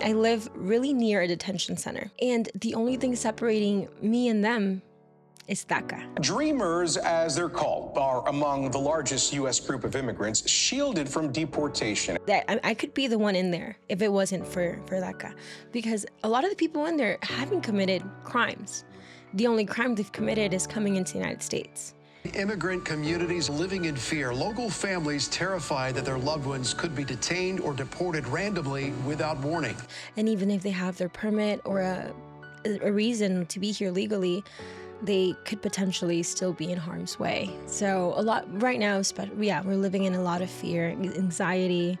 I live really near a detention center, and the only thing separating me and them is DACA. Dreamers, as they're called, are among the largest U.S. group of immigrants shielded from deportation. That I could be the one in there if it wasn't for DACA, because a lot of the people in there haven't committed crimes. The only crime they've committed is coming into the United States. Immigrant communities living in fear. Local families terrified that their loved ones could be detained or deported randomly without warning. And even if they have their permit or a reason to be here legally, they could potentially still be in harm's way. So a lot right now, we're living in a lot of fear, anxiety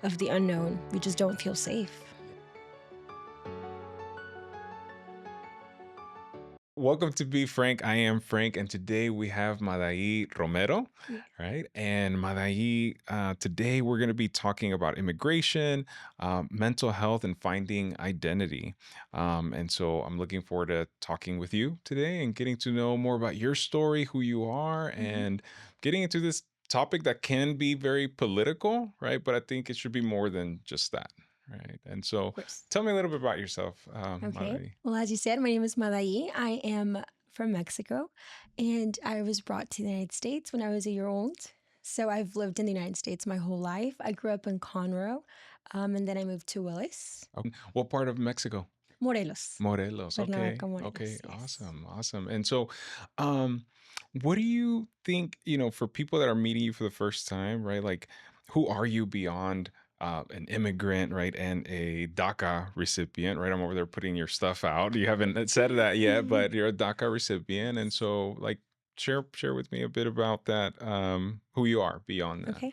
of the unknown. We just don't feel safe. Welcome to Be Frank. I am Frank, and today we have Madai Romero, right? And Madai, today we're going to be talking about immigration, mental health, and finding identity. And so I'm looking forward to talking with you today and getting to know more about your story, who you are, and getting into this topic that can be very political, right? But I think it should be more than just that. Right. And so tell me a little bit about yourself. Okay. Madai. Well, as you said, my name is Madai. I am from Mexico, and I was brought to the United States when I was a year old. So I've lived in the United States my whole life. I grew up in Conroe, and then I moved to Willis. Okay. What part of Mexico? Morelos. Morelos. Okay. Cuernavaca, Morelos, Okay. yes. Awesome. And so, what do you think, for people that are meeting you for the first time, right? Like, who are you beyond an immigrant, right? And a DACA recipient, right? I'm over there putting your stuff out. You haven't said that yet, but you're a DACA recipient. And so, like, share with me a bit about that, who you are beyond that. Okay.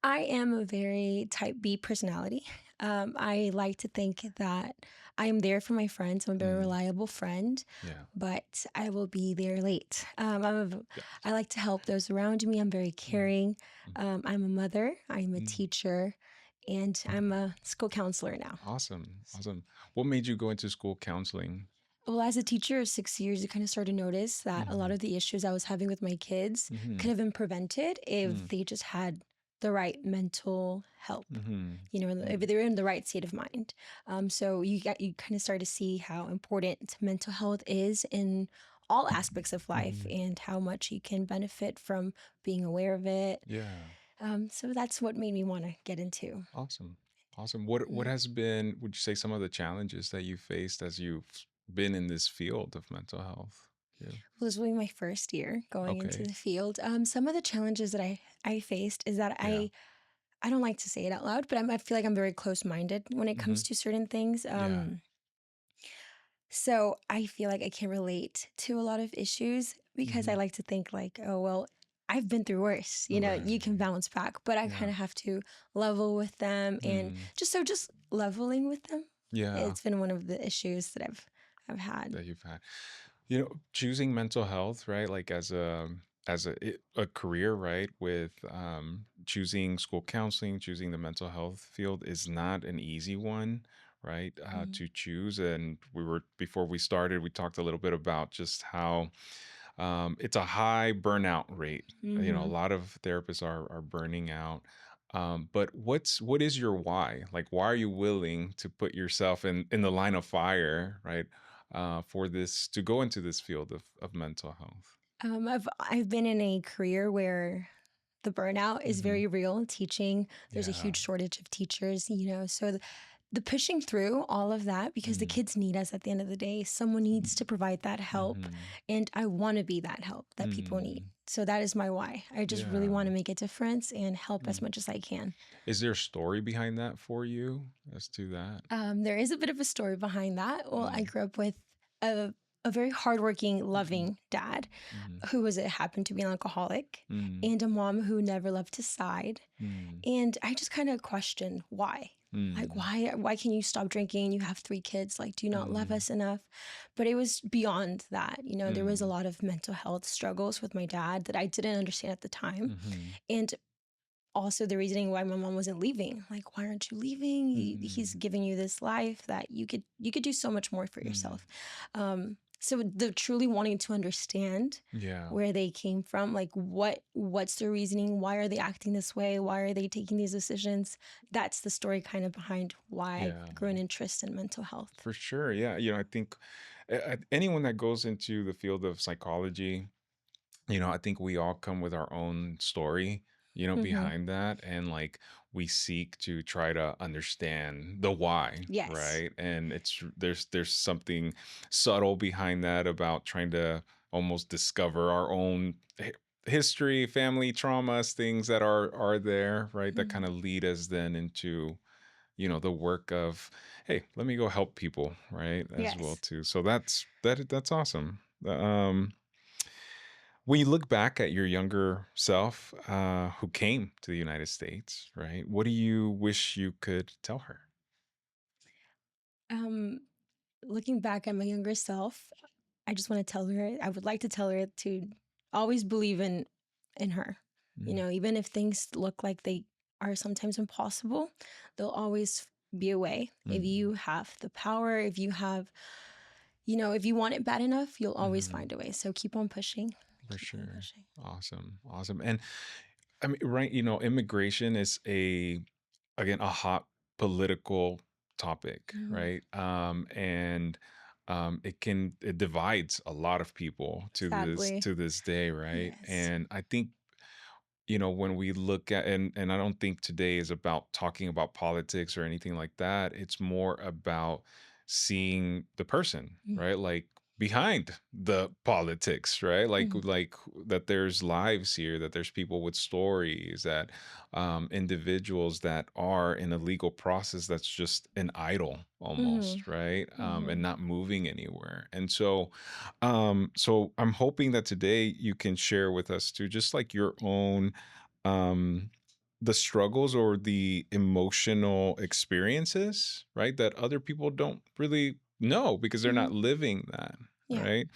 I am a very type B personality. I like to think that I am there for my friends. I'm a very reliable friend, Yeah. but I will be there late. Yeah. I like to help those around me. I'm very caring. I'm a mother. I'm a teacher, and I'm a school counselor now. Awesome. What made you go into school counseling? Well, as a teacher of 6 years, I kind of started to notice that a lot of the issues I was having with my kids could have been prevented if they just had the right mental help, if they were in the right state of mind. So you kind of start to see how important mental health is in all aspects of life and how much you can benefit from being aware of it. Yeah. So that's what made me want to get into. Awesome. What has been, would you say, some of the challenges that you faced as you've been in this field of mental health? Yeah. Well, this will be my first year going into Okay. the field. Some of the challenges that I faced is that Yeah. I don't like to say it out loud, but I feel like I'm very close-minded when it comes hmm to certain things. Yeah. So I feel like I can relate to a lot of issues because I hmm like to think like, oh, well, I've been through worse. You can Right. bounce back, but I kind Yeah. of have to level with them, and Mm. just leveling with them. Yeah. It's been one of the issues that I've had. That you've had. Choosing mental health, right? Like as a career, right? With choosing school counseling, choosing the mental health field is not an easy one, right? Mhm. To choose. And before we started, we talked a little bit about just how it's a high burnout rate. A Mhm. lot of therapists are burning out. But what is your why? Like, why are you willing to put yourself in the line of fire, right? For this to go into this field of mental health. I've been in a career where the burnout is hmm very real. Teaching, there's a Yeah. huge shortage of teachers, so the pushing through all of that, because the Mm-hmm. kids need us at the end of the day. Someone needs to provide that help, Mm-hmm. and I want to be that help that people need. Mm. So that is my why. I just really Yeah. want to make a difference and help as Mm. much as I can. Is there a story behind that for you as to that? There is a bit of a story behind that. Well, I Mm. grew up with a a very hardworking, Mm-hmm. loving dad Mm-hmm. who happened to be an alcoholic, Mm. and a mom who never left his side. Mm. And I just kind of questioned why. Like, Mm. why can you stop drinking? You have 3 kids. Like, do you not love Mm. us enough? But it was beyond that. There was a Mm. lot of mental health struggles with my dad that I didn't understand at the time. Mhm. And also the reasoning why my mom wasn't leaving. Like, why aren't you leaving? He's Mhm. giving you this life that you could do so much more for Mm. yourself. Um, So the truly wanting to understand Yeah. where they came from, like what's their reasoning, why are they acting this way, why are they taking these decisions? That's the story kind of behind why I Yeah. grew an interest in mental health. For sure. Yeah. I think anyone that goes into the field of psychology, I think we all come with our own story, Mm-hmm. behind that. And like we seek to try to understand the why, Yes. right? And there's something subtle behind that about trying to almost discover our own history, family traumas, things that are there, right? That kind Mhm. of lead us then into the work of, hey, let me go help people, right, as well Yes. too. So that's awesome. When you look back at your younger self, who came to the United States, right, what do you wish you could tell her? Um, Looking back at my younger self, I just want to tell her, I would like to tell her to always believe in her. Mm, Even if things look like they are sometimes impossible, there'll always be a way. If mm, you have the power, if you have, if you want it bad enough, you'll always mhm. find a way. So keep on pushing. For Keep on sure. pushing. Awesome. And I mean, right, immigration is again, a hot political topic, Mhm. right? And it divides a lot of people to this Sadly. to this day, right? Yes. And I think when we look at, and I don't think today is about talking about politics or anything like that. It's more about seeing the person, Mm-hmm. right? Like behind the politics, right? Like Mm-hmm. that there's lives here, that there's people with stories, that individuals that are in a legal process that's just an idol almost, right? Mm-hmm. And not moving anywhere. And so I'm hoping that today you can share with us too, just like your own um the struggles or the emotional experiences, right? That other people don't really know because they're Mm-hmm. not living that, Yeah. right?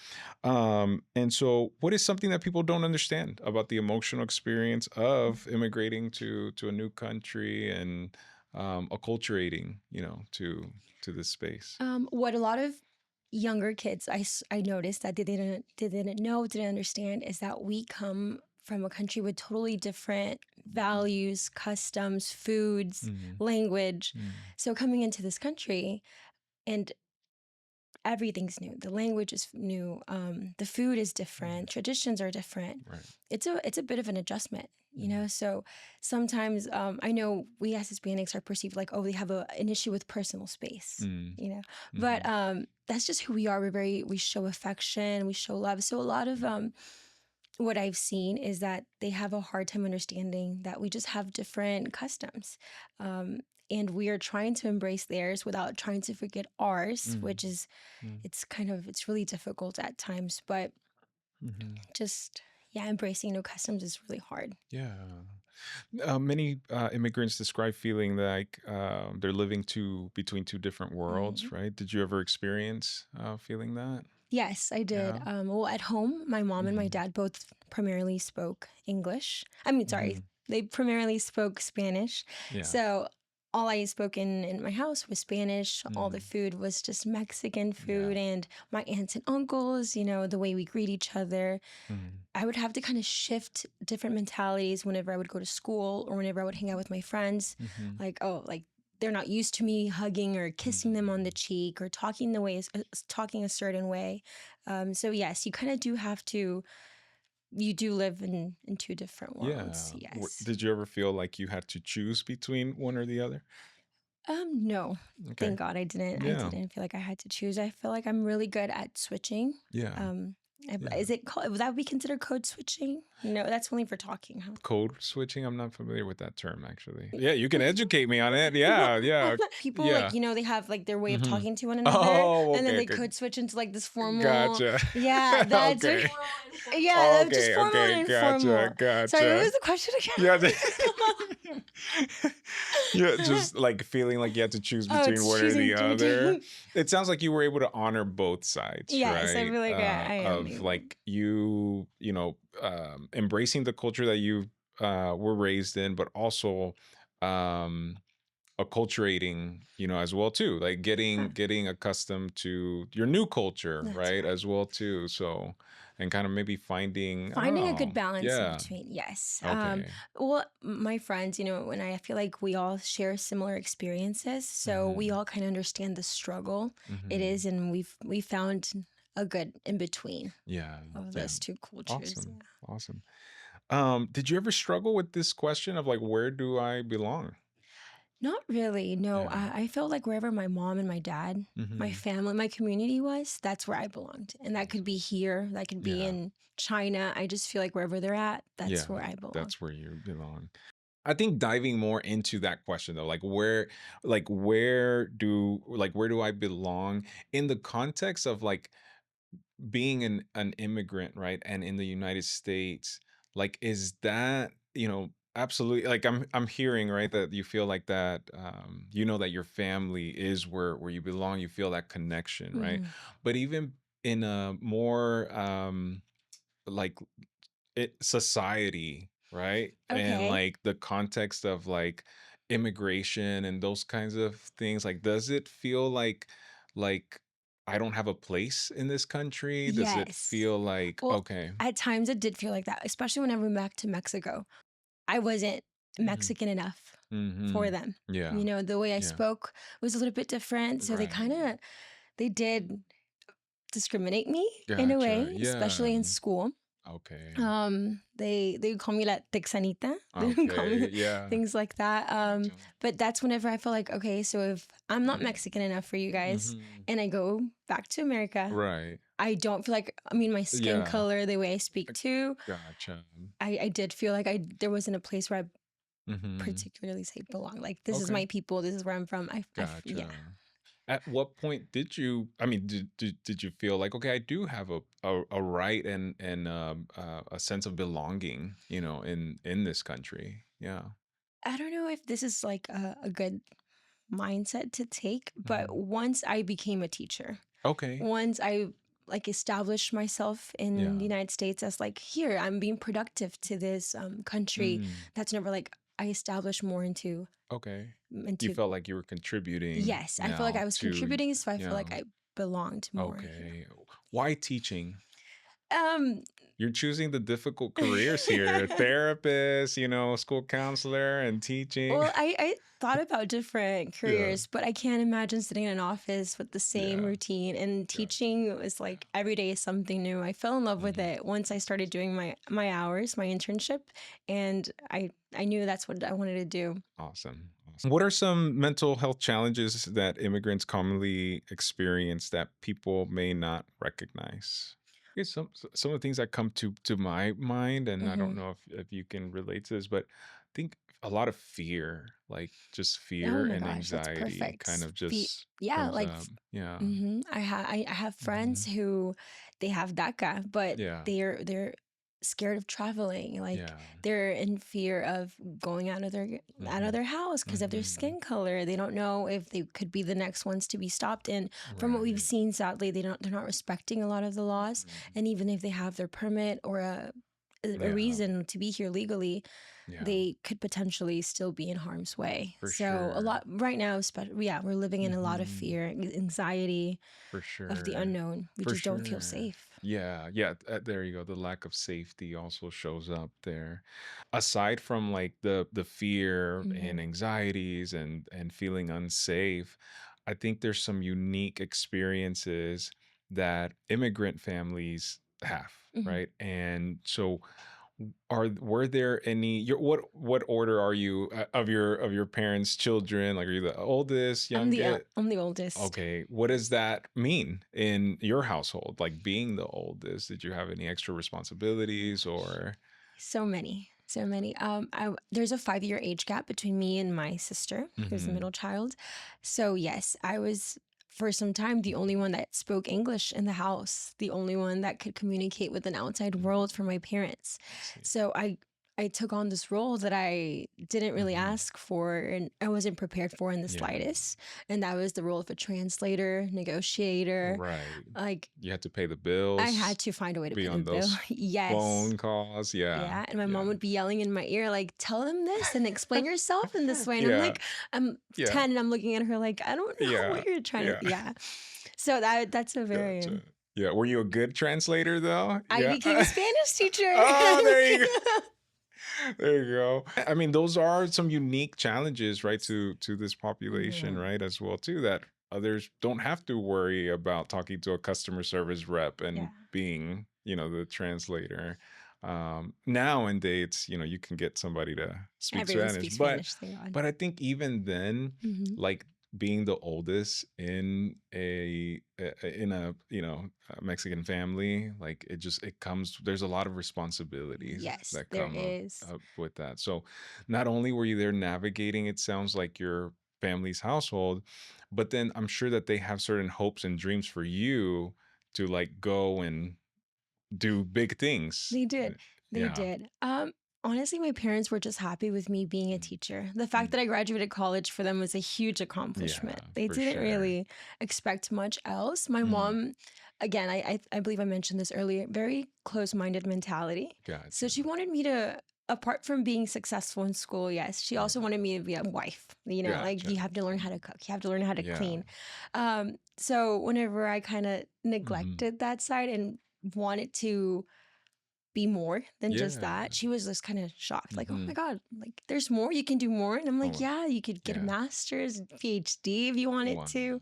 And so what is something that people don't understand about the emotional experience of immigrating to a new country and acculturating, to this space? What a lot of younger kids I noticed that they didn't know, didn't understand is that we come from a country with totally different values, customs, foods, Mm, language. mm, So coming into this country and everything's new. The language is new. The food is mm, different. Traditions are different. right. It's a bit of an adjustment, Mm, So sometimes I know we as Hispanics are perceived like, oh, they have an issue with personal space, mm, But mhm, that's just who we are. We show affection, we show love. So a lot of what I've seen is that they have a hard time understanding that we just have different customs. Um, and we are trying to embrace theirs without trying to forget ours, mm, which is mm, it's really difficult at times, but mhm. just yeah, embracing new customs is really hard. Yeah. Many immigrants describe feeling like they're living between two different worlds, Mhm. right? Did you ever experience feeling that? Yes, I did. Yeah. Well, at home, my mom and my Hmm. dad both primarily spoke English. I mean, sorry, Hmm. they primarily spoke Spanish. Yeah. So all I spoke in my house was Spanish. All the Mm. food was just Mexican Yeah. food. And my aunts and uncles, the way we greet each other, Mm. I would have to kind of shift different mentalities whenever I would go to school or whenever I would hang out with my friends. Hmm. Like, oh, like they're not used to me hugging or kissing them on the Mm. cheek or talking a certain way. So yes, you kind of do have to. You do live in two different worlds. Yeah. Yes. Did you ever feel like you had to choose between one or the other? No. Okay. Thank God I didn't. I Yeah. didn't feel like I had to choose. I feel like I'm really good at switching. Yeah. Um, Yeah. is it called? Would that be considered code switching? No, that's only for talking, huh? Code switching. I'm not familiar with that term actually. Yeah, you can educate me on it. Yeah. Yeah. People like Yeah. they have like their way of Hmm. talking to one another, Oh, and then okay. they Okay. code switch into like this formal. Gotcha. Yeah, that's Okay. yeah, that's just Okay. formal Okay. and Gotcha. informal. Sorry, what Gotcha. was the question Yeah. again? Yeah. Just like feeling like you had to choose Oh, between it's one or choosing the other. between. It sounds like you were able to honor both sides, Yes, I right? feel like I am Of able. like embracing the culture that you were raised in, but also um, acculturating, as well too, like getting accustomed to your new culture, That's right, right. as well too. So, and kind of maybe finding, I don't Finding a good know. balance in Yeah. between, yes. Okay. Well, my friends, when I feel like we all share similar experiences, so we Mm-hmm. all kind of understand the struggle it Mm-hmm. is, and we found a good in between Yeah. of Yeah. those two cultures. Awesome. Yeah. Awesome. Did you ever struggle with this question of like, where do I belong? Not really. No, Yeah. I felt like wherever my mom and my dad, my Mm-hmm. family, my community was, that's where I belonged. And that could be here, that could be Yeah. in China. I just feel like wherever they're at, that's Yeah. where I belong. That's where you belong. I think diving more into that question though, like where do I belong in the context of like being an immigrant, right? And in the United States, like is that, absolutely, like I'm hearing, right, that you feel like that, that your family is where you belong, you feel that connection, right? Hmm. But even in a more like society, right? And Okay. like the context of like immigration and those kinds of things, like does it feel like I don't have a place in this country? Does it Yes. feel like Well, okay? at times it did feel like that, especially when I went back to Mexico. I wasn't Hmm. Mexican enough Hmm. for them. Yeah. The way I Yeah. spoke was a little bit different. So Right. they did discriminate me in a Gotcha. way, Yeah. especially in school. Okay. They would call me la texanita. They would call Okay. me Yeah. things like that. Gotcha. But that's whenever I felt like, okay, so if I'm not Mexican enough for you guys Hmm. and I go back to America, Right. I don't feel like, I mean, my skin Yeah. color, the way I speak too, Gotcha. I did feel like there wasn't a place where I Hmm. particularly say belong. Like, this is Okay. my people, this is where I'm from. Yeah. Gotcha. At what point did you, I mean, did you feel like, okay, I do have a right and a sense of belonging, in this country? Yeah. I don't know if this is like a good mindset to take, but Hmm. once I became a teacher, Okay. once I like established myself in the Yeah. United States as like, here I'm being productive to this country. Mm, That's never like I established more okay. You into felt like you were contributing yes, I feel like now I was to, contributing, so I feel yeah. like I belonged more. Okay. Why teaching? Um, You're choosing the difficult careers here, therapist, school counselor and teaching. well, I thought about different Yeah. careers, but I can't imagine sitting in an office with the same Yeah. routine. And Gotcha. teaching was like every day is something new. I fell in love with Mhm. it once I started doing my hours, my internship, and I knew that's what I wanted to do. Awesome. Awesome. What are some mental health challenges that immigrants commonly experience that people may not recognize? Okay, some of the things that come to my mind, and I don't Hmm. know if you can relate to this, but I think a lot of fear, like just Oh fear my and gosh, that's anxiety, perfect. kind of just Yeah, comes like up. Yeah. I have friends Hmm. who they have DACA, but Yeah. they're scared of traveling. Like Yeah. they're in fear of going out of Hmm. their house because of their Hmm. skin color. They don't know if they could be the next ones to be stopped. And from what we've Right. seen, sadly, they're not respecting a lot of the laws. Mhm. And even if they have their permit or a Yeah. reason to be here legally, Yeah. they could potentially still be in harm's way. For So a lot sure. right now, yeah, we're living in a lot of Hmm. fear, anxiety For of the sure. unknown. We For just don't feel sure. safe. Yeah, yeah, there you go. The lack of safety also shows up there. Aside from like the fear and Hmm. anxieties and feeling unsafe, I think there's some unique experiences that immigrant families have, Hmm. right? And so were there any what order are you of your parents' children? Like are you the oldest, youngest? I'm the oldest. Okay, what does that mean in your household? Like being the oldest, did you have any extra responsibilities or? So many, so many. There's a 5-year age gap between me and my sister, who's the Mhm. middle child. So yes, I was for some time the only one that spoke English in the house, the only one that could communicate with an outside Mhm. world for my parents. I see. So I I took on this role that I didn't really ask for and I wasn't prepared for in the slightest. And that was the role of a translator, negotiator. Right. Like, You had to pay the I bills, had to find a way to be pay the on bill. those Yes. phone calls. Yeah. Yeah. And my Yeah. mom would be yelling in my ear, like, tell them this and explain yourself in this way. And I'm Yeah. like, I'm Yeah. 10 and I'm looking at her like, I don't know Yeah. what you're trying to. Yeah. Yeah. So that's a very. Gotcha. Yeah. Were you a good translator though? I Yeah. became a Spanish teacher. Oh, there you go. There you go. I mean, those are some unique challenges, right, to this population, right, as well too, that others don't have to worry about talking to a customer service rep and Yeah. being, the translator. Nowadays, you can get somebody to speak Everyone Spanish, speaks Spanish. Thank God. but I think even then, Mhm. like being the oldest in a Mexican family, like it comes, there's a lot of responsibilities Yes, that there come is. up with that. So not only were you there navigating, it sounds like your family's household, but then I'm sure that they have certain hopes and dreams for you to like go and do big things. They did. They Yeah. did. Honestly, my parents were just happy with me being a teacher. The fact that I graduated college for them was a huge accomplishment. Yeah, They for didn't sure. really expect much else. My Mm. mom, again, I believe I mentioned this earlier, very close-minded mentality. So Gotcha. she wanted me to, apart from being successful in school, yes, she also wanted me to be a wife. Like Gotcha. you have to learn how to cook, you have to learn how to Yeah. clean. So whenever I kind of Mhm. neglected that side and wanted to be more than just Yeah. that, she was just kind of shocked, like, oh my Mhm. God, like there's more, you can do more. And I'm like, Oh, yeah, you could get a yeah. master's, PhD if you wanted to. Wow.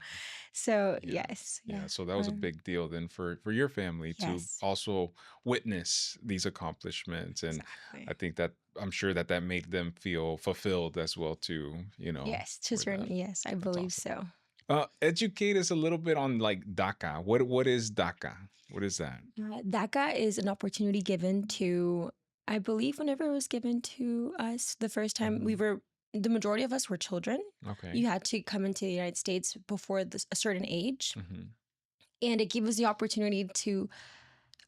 So Yeah. yes, Yeah. yeah. So that was a big deal then for your family to Yes, also witness these accomplishments. And I exactly. think that I'm sure that made them feel fulfilled as well too, Yes, to for that. certain, yes, I That's believe awesome. so. Educate us a little bit on like DACA. What is DACA? What is that? DACA is an opportunity given to, I believe, whenever it was given to us the first time, Mhm. the majority of us were children. Okay. You had to come into the United States before a certain age. Mhm. And it gave us the opportunity to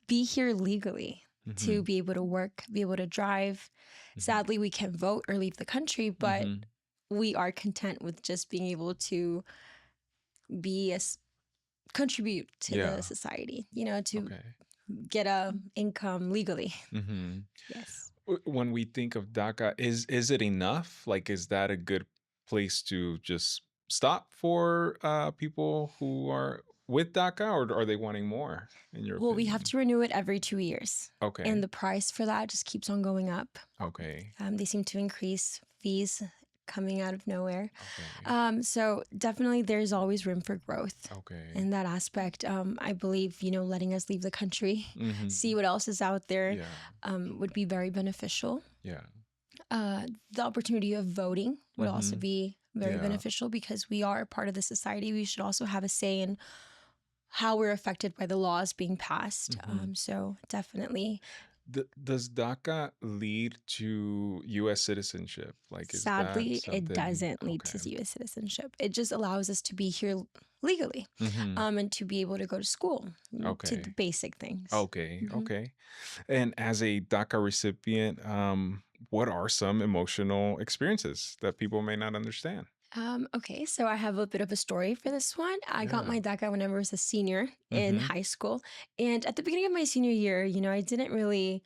be here legally, to Mhm. be able to work, be able to drive. Mhm. Sadly, we can't vote or leave the country, but Mhm. we are content with just being able to be contribute to the Yeah. society, to Okay. get a income legally. Mhm. Yes. When we think of DACA, is it enough? Like, is that a good place to just stop for people who are with DACA, or are they wanting more, in your Well, we have opinion? to renew it every 2 years. Okay. And the price for that just keeps on going up. Okay. They seem to increase fees coming out of nowhere. Okay. So definitely there's always room for growth Okay. in that aspect. I believe, letting us leave the country, Mhm. see what else is out there, Yeah. would be very beneficial. Yeah. The opportunity of voting would also Mhm. be very Yeah. beneficial because we are a part of the society. We should also have a say in how we're affected by the laws being passed. Mhm. So definitely, Does DACA lead to U.S. citizenship? Like, is that sadly, it something? doesn't lead Okay. to U.S. citizenship. It just allows us to be here legally, Mhm. and to be able to go to school, to the Okay. basic things. Okay. Mhm. Okay. And as a DACA recipient, what are some emotional experiences that people may not understand? Okay, so I have a bit of a story for this one. I got Yeah. my DACA whenever I was a senior in Mm-hmm. high school. And at the beginning of my senior year, I didn't really,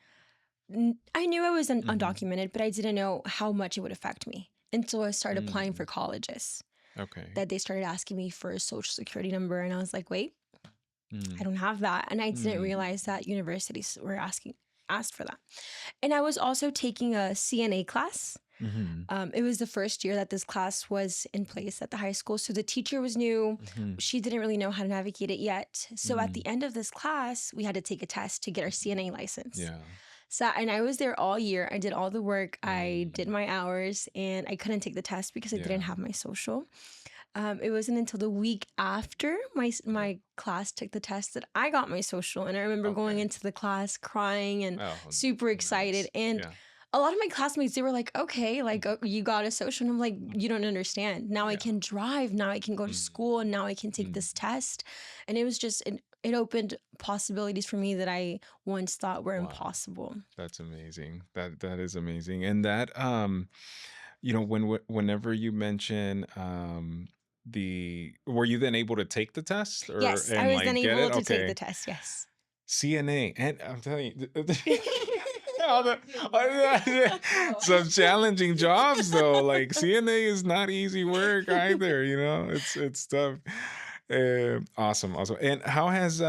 I knew I was Mm-hmm. undocumented, but I didn't know how much it would affect me until I started applying Mm. for colleges. Okay. That they started asking me for a social security number. And I was like, wait, I Mm. don't have that. And I didn't Mm. realize that universities were asked for that. And I was also taking a CNA class. Mm-hmm. It was the first year that this class was in place at the high school. So the teacher was new. Mm-hmm. She didn't really know how to navigate it yet. So at Mm. the end of this class, we had to take a test to get our CNA license. Yeah. So, and I was there all year. I did all the work. I did Mm. my hours, and I couldn't take the test because I didn't Yeah. have my social. It wasn't until the week after my class took the test that I got my social. And I remember going Okay. into the class crying and Oh, super excited. nice. And Yeah. a lot of my classmates, they were like, okay, like, oh, you got a social. And I'm like, you don't understand. Now I Yeah. can drive. Now I can go to Mm. school. And now I can take Mm. this test. And it was just it opened possibilities for me that I once thought were Wow. impossible. That's amazing. That is amazing. And that whenever you mention were you then able to take the test Yes, I and was then like get able it? to take the Okay. test. Yes. CNA, and I'm telling you, all some challenging jobs though. Like CNA is not easy work either. It's tough. Awesome, awesome. And how has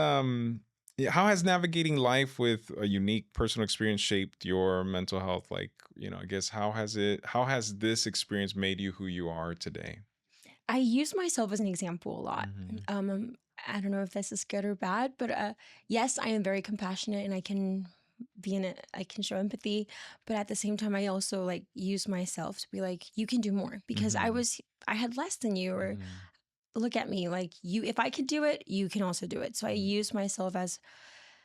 navigating life with a unique personal experience shaped your mental health? Like, I guess how has this experience made you who you are today? I use myself as an example a lot. Hmm. I don't know if this is good or bad, but yes, I am very compassionate and I can I can show empathy, but at the same time, I also like use myself to be like, you can do more because Hmm. I had less than you, or Hmm. look at me, like if I could do it, you can also do it. So I use myself as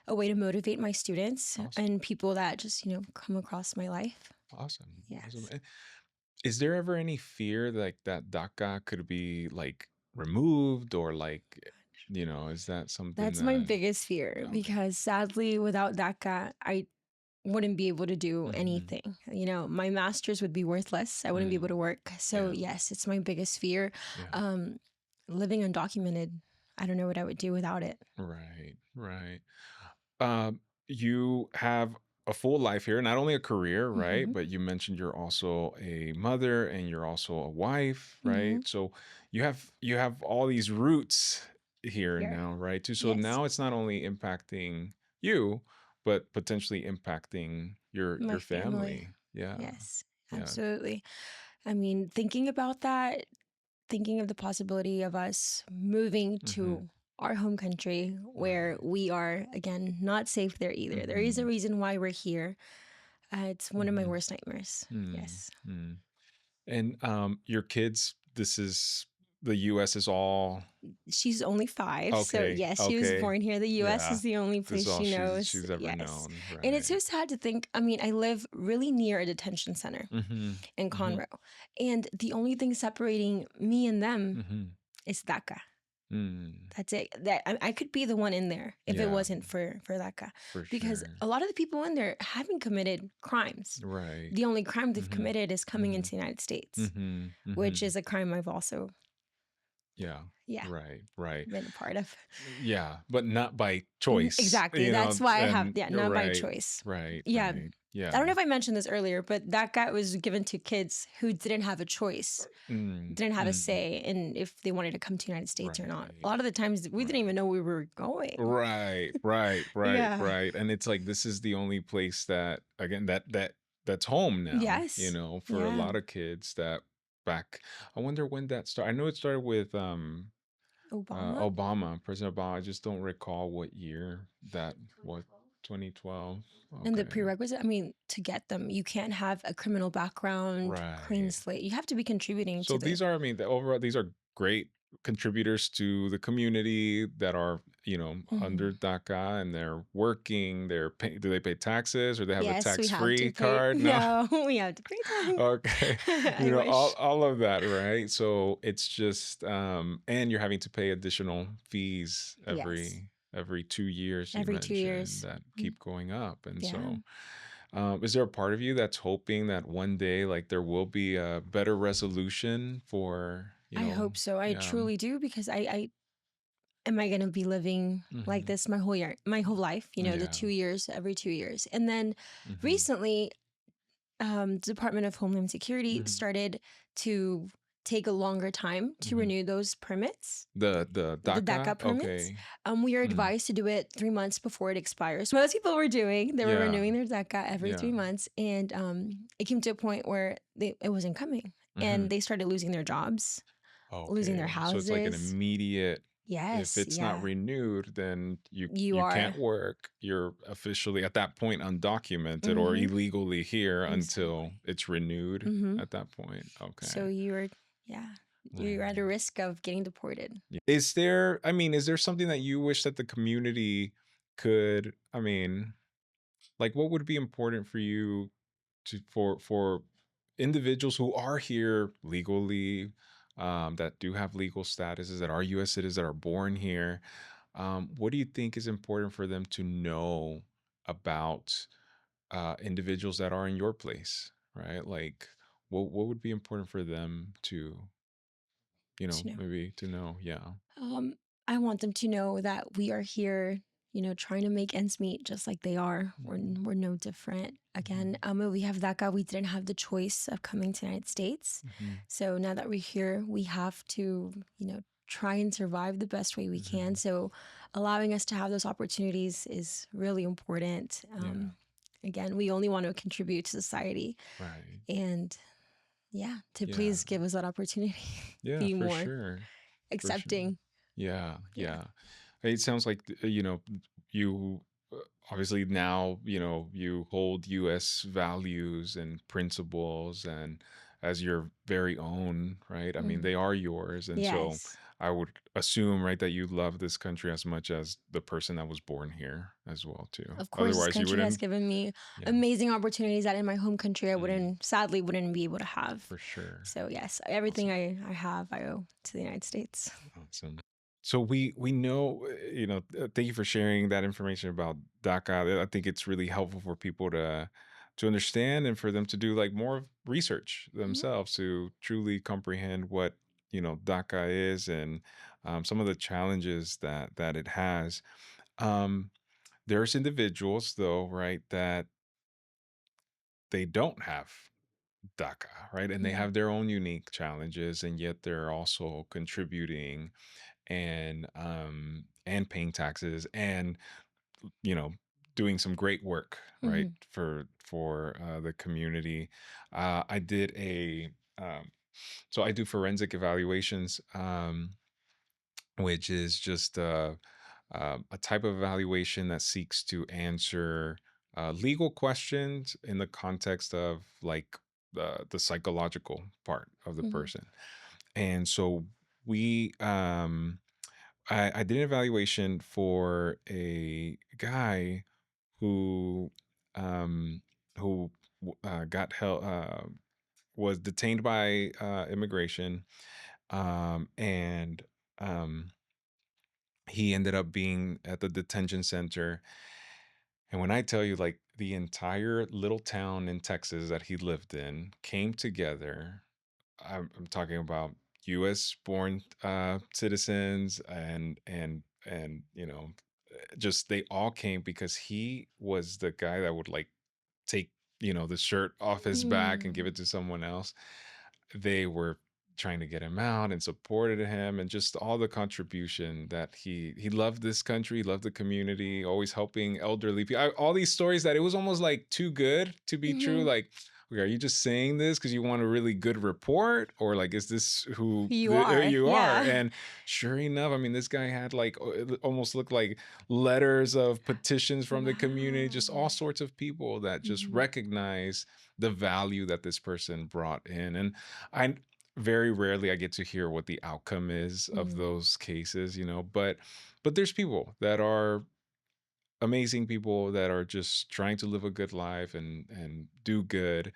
a way to motivate my students Awesome. and people that just, come across my life. Awesome. Awesome. Yes. Is there ever any fear like that DACA could be like removed or like, is that something That's my that, biggest fear okay. because sadly, without DACA, I wouldn't be able to do Hmm. anything. My master's would be worthless. I wouldn't be able to work. So, Yeah. yes, it's my biggest fear. Yeah. Um, Living undocumented, I don't know what I would do without it. Right. Right. You have a full life here, not only a career, right? Hmm. But you mentioned you're also a mother and you're also a wife, Hmm. right? So you have all these roots here Here. now, right? Too. So Yes. now it's not only impacting you, but potentially impacting My your family. family. Yeah. Yes, Yeah. absolutely. I mean, thinking about that, thinking of the possibility of us moving Hmm. to our home country where Right. we are, again, not safe there either. There is a Hmm. reason why we're here. It's one of my Hmm. worst nightmares. Yes. Hmm. And your kids, the US is all She's only 5. So, okay. yes, she was Okay. born here. The US Yeah. is the only This is place all she knows. she's ever Yes. known. And it's so Right. sad to think. I mean, I live really near a detention center Mm-hmm. in Mm-hmm. Conroe. And the only thing separating me and them Mm-hmm. is DACA. Mm. That's it. That I could be the one in there if it Yeah, wasn't for DACA. for Because sure. a lot of the people in there haven't committed crimes. Right. The only crime they've Mm-hmm. committed is coming Mm-hmm. into the United States, Mm-hmm. which Mm-hmm. is a crime I've also, Yeah. yeah, Right. Right. been a part of. Yeah, but not by Mhm, choice, exactly. That's why I have, and yeah, not by right. choice. Right. Yeah. Right. I Yeah. don't know if I mentioned this earlier, but that guy was given to kids who didn't have a choice, Mm. didn't have a Mm. say in if they wanted to come to the United States or not. A Right. lot of the times we didn't Right. even know we were going. Right, right, right, Yeah. right. And it's like this is the only place that again that's home now, Yes. for a Yeah. lot of kids that back I wonder when that started. I know it started with Obama. President Obama. I just don't recall what year that was. 2012. And the Okay. prerequisite, I mean, to get them, you can't have a criminal background, clean Right. slate. You have to be contributing So to the. these are, I mean, the overall, these are great contributors to the community that are, Mhm. under DACA and they're working. Do they pay taxes or they have a Yes, we have to tax-free pay. card? No. No, we have to pay tax. Okay. I All wish. all of that, right? So it's just and you're having to pay additional fees Yes, every 2 years, you every 2 mentioned, years. that Mm, keep going up. And yeah, so is there a part of you that's hoping that one day, like, there will be a better resolution for, I hope so. I yeah, truly do because I am I going to be living like hmm this my whole life, the yeah, 2 years, every 2 years. And then hmm recently Department of Homeland Security hmm started to take a longer time to hmm renew those permits, the the DACA, DACA permits. okay, We are mm, advised to do it 3 months before it expires. Most people were they were yeah, renewing their DACA every yeah, 3 months, and it came to a point where it wasn't coming, hmm and they started losing their jobs, losing their okay. So it's like an houses. immediate. If Yes, it's not yeah, renewed, then you you you are. can't work. You're officially at that point undocumented or Mm-hmm. illegally here until Exactly. it's renewed Mm-hmm. at that point. Okay. So yeah, you're at a Right. risk of getting deported. Yeah. Is there something that you wish that the community could, I mean, like what would be important for you for individuals who are here legally, that do have legal statuses, that are US citizens, that are born here? what do you think is important for them to know about individuals that are in your place, right? Like, what would be important for them to, To know. maybe to know? Yeah. Um, I want them to know that we are here, trying to make ends meet just like they are. Mhm, We're no different. Again, mhm, when we have DACA, we didn't have the choice of coming to the United States. mhm, So now that we're here, we have to, try and survive the best way we can. mhm. So allowing us to have those opportunities is really important. Yeah. Again, we only want to contribute to society. Right. And yeah, to Yeah. please give us that opportunity, Yeah, be for more sure. For sure. accepting. Yeah, Yeah. yeah. It sounds like you obviously now, you hold US values and principles and as your very own, right? I mean, Mhm. they are yours. And so Yes. I would assume, right, that you love this country as much as the person that was born here as well too. Of course, this Otherwise you country has wouldn't. given me Yeah. amazing opportunities that in my home country I Mm, sadly wouldn't be able to have. for sure. So yes, everything Awesome. I have, I owe to the United States. Awesome. So we know, thank you for sharing that information about DACA. I think it's really helpful for people to understand and for them to do like more research Mhm. themselves to truly comprehend what, DACA is and some of the challenges that it has. Um, there's individuals though, right, that they don't have DACA, right? And they Mhm. have their own unique challenges, and yet they're also contributing and paying taxes and you know doing some great work, right, Mhm. for the community. I did a so I do forensic evaluations, which is just a type of evaluation that seeks to answer legal questions in the context of like the psychological part of the Mhm. person. And so we I did an evaluation for a guy who um who got held was detained by immigration, and um he ended up being at the detention center. And when I tell you, like, the entire little town in Texas that he lived in came together. I'm talking about U.S. born citizens and just they all came because he was the guy that would like take the shirt off his back and give Mm. it to someone else. They were trying to get him out and supported him and just all the contribution that he loved this country, loved the community, always helping elderly people. All these stories that it was almost like too good to be true. Mhm. Like, okay, are you just saying this because you want a really good report, or like is this who You are. you are? Yeah. And sure enough, I mean, this guy had like it almost looked like letters of petitions from the community, just all Wow. sorts of people that just Mhm. recognize the value that this person brought in. And I very rarely I get to hear what the outcome is of Mhm. those cases, but there's people that are amazing people that are just trying to live a good life and do good.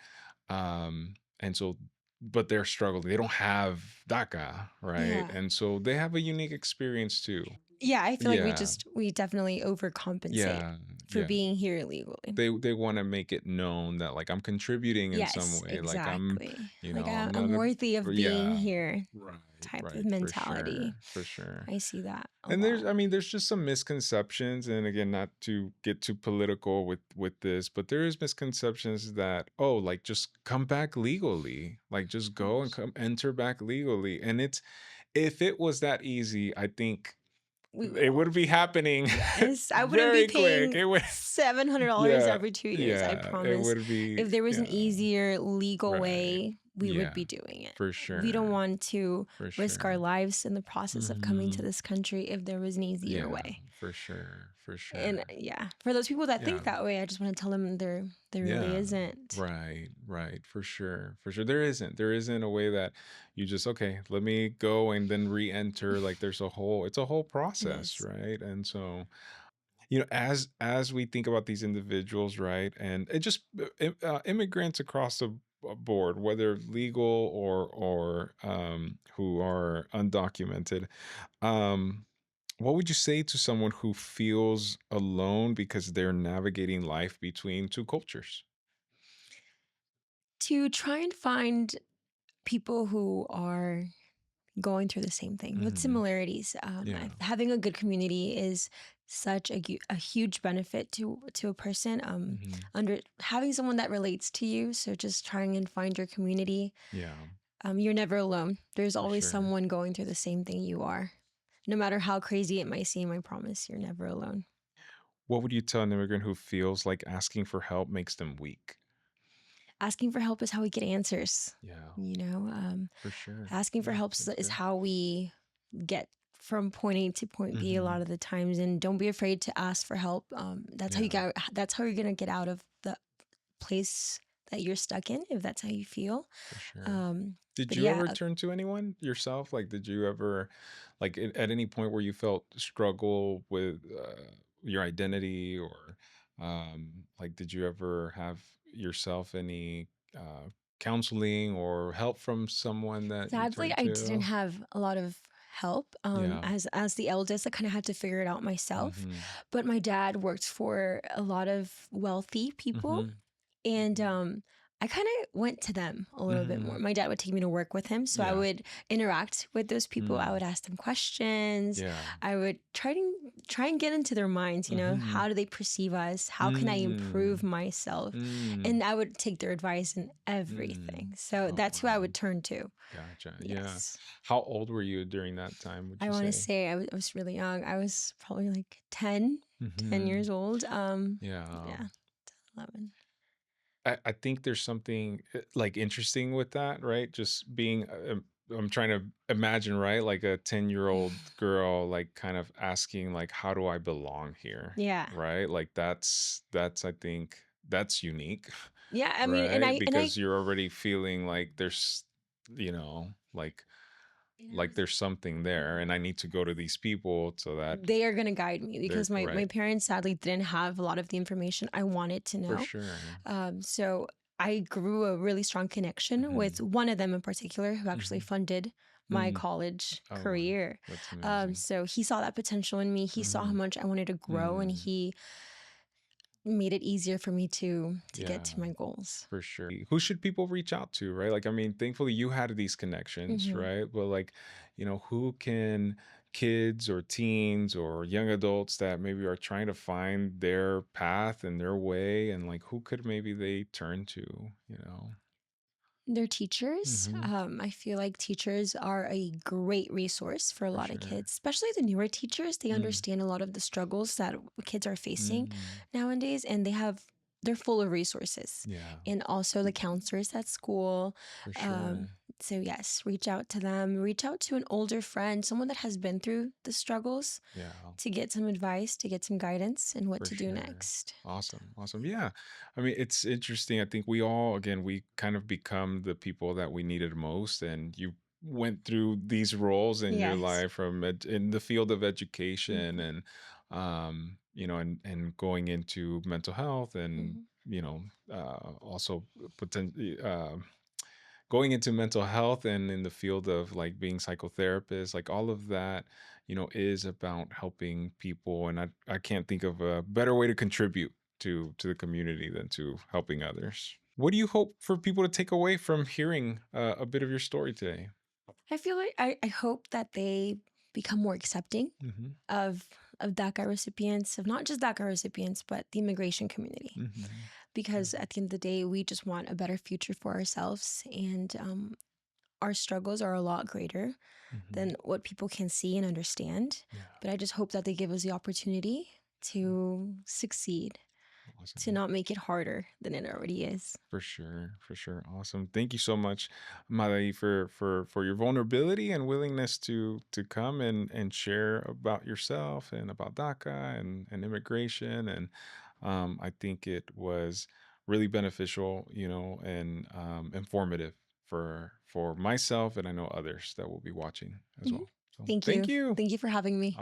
And so but they're struggling. They don't have DACA, right? Yeah. And so they have a unique experience too. Yeah, I feel like Yeah. we definitely overcompensate Yeah. for Yeah. being here illegally. They want to make it known that like I'm contributing in some Yes, way. Like exactly. Like I'm not I'm a worthy of being yeah. here Right, type of right, for mentality. sure, for sure. I see that a And lot. there's just some misconceptions, and again, not to get too political with this, but there is misconceptions that, oh, like just come back legally, like just go and come enter back legally. And it's if it was that easy, I think We would it all. would be happening Yes, I wouldn't be very quick. paying It would, $700 yeah, every 2 years. I yeah, it promise. would be, If there was an yeah, easier legal right, way, we would yeah, be doing it. for We don't sure, want to for risk our sure. lives in the process of coming to Hmm. this country if there was an easier Yeah, way. for sure, for And sure. yeah, for those people that think Yeah. that way, I just want to tell them there really Yeah. isn't. Right, right, for sure. For sure. There isn't a way that you just, okay, let me go and then re-enter. Like it's a whole It process, is. right? And so, as we think about these individuals, right? And it just immigrants across the board, whether legal or who are undocumented. Um What would you say to someone who feels alone because they're navigating life between two cultures? To try and find people who are going through the same thing with Hmm. similarities. Yeah. Having a good community is such a huge benefit to a person. Hmm. Under having someone that relates to you, so just trying and find your community. Yeah, You're never alone. There's for always sure. someone going through the same thing you are. No matter how crazy it might seem, I promise you're never alone. What would you tell an immigrant who feels like asking for help makes them weak? Asking for help is how we get answers. Yeah, You know, for sure. asking for Yeah, help that's is good. how we get from point A to point B a Hmm. lot of the times. And don't be afraid to ask for help. That's how you Yeah, get. That's how you're gonna get out of the place that you're stuck in, if that's how you feel. for sure. Um, Did but you yeah, ever turn to anyone yourself? Like, did you ever, like, at any point where you felt struggle with your identity, or, like, did you ever have yourself any counseling or help from someone that you sadly, turned I didn't to? have a lot of help. Yeah. As the eldest, I kind of had to figure it out myself. Mm-hmm. But my dad worked for a lot of wealthy people. Mm-hmm. And I kind of went to them a little bit Mm-hmm. more. My dad would take me to work with him. So I Yeah. would interact with those people. I Mm. would ask them questions. Yeah. I would try and get into their minds, Mm-hmm. how do they perceive us? How can I improve Mm. myself? Mm. And I would take their advice in Mm. everything. So Oh, that's who I wow. would turn to. Gotcha. Yeah. Yes. How old were you during that time, would I you want to say? say I was really young. I was probably like 10 Mm-hmm. years old. Yeah. Yeah, 11. I think there's something like interesting with that, right? Just being, I'm trying to imagine, right? Like a 10-year-old girl, like kind of asking, like, how do I belong here? Yeah. Right? Like I think that's unique, Yeah, I mean, right? and I Because you're already feeling like there's, you know, like there's something there and I need to go to these people so that they are going to guide me they're because my right. parents sadly didn't have a lot of the information I wanted to For know. sure. So I grew a really strong connection with Hmm. one of them in particular who actually Hmm. funded my Mm. college Oh, wow. career. That's amazing. So he saw that potential in me. He saw how Hmm. much I wanted to grow, and Mm. he made it easier for me to get Yeah, to my goals. for sure. Who should people reach out to, right? Like, I mean, thankfully you had these connections, Hmm. right? But like, who can kids or teens or young adults that maybe are trying to find their path and their way, and like who could maybe they turn to, you know? Their teachers. Mm-hmm. I feel like teachers are a great resource for a For lot of sure. kids, especially the newer teachers. They Mm. understand a lot of the struggles that kids are facing Mm. nowadays, and they're full of resources. Yeah, And also the counselors at school. for Um, sure. so yes, reach out to them. Reach out to an older friend, someone that has been through the struggles, Yeah. to get some advice, to get some guidance, and what For to do sure. next. Awesome. Awesome. Yeah. I mean, it's interesting. I think we all, again, we kind of become the people that we needed most. And you went through these roles in your Yes. life from in the field of education Hmm. and, and going into mental health and, Hmm. also potentially, going into mental health and in the field of like being psychotherapist, like all of that, is about helping people. And I can't think of a better way to contribute to the community than to helping others. What do you hope for people to take away from hearing a bit of your story today? I feel like I hope that they become more accepting Hmm. of DACA recipients, of not just DACA recipients, but the immigration community. Hmm. Yeah. Because at the end of the day, we just want a better future for ourselves, and our struggles are a lot greater Hmm. than what people can see and understand. Yeah. But I just hope that they give us the opportunity to succeed, to Awesome. not make it harder than it already is. For sure, for sure. Awesome. Thank you so much, Madai, for your vulnerability and willingness to come and share about yourself and about DACA and immigration. And I think it was really beneficial, and informative for myself and I know others that will be watching as Mhm. well. So Thank thank you. you. Thank you for having me.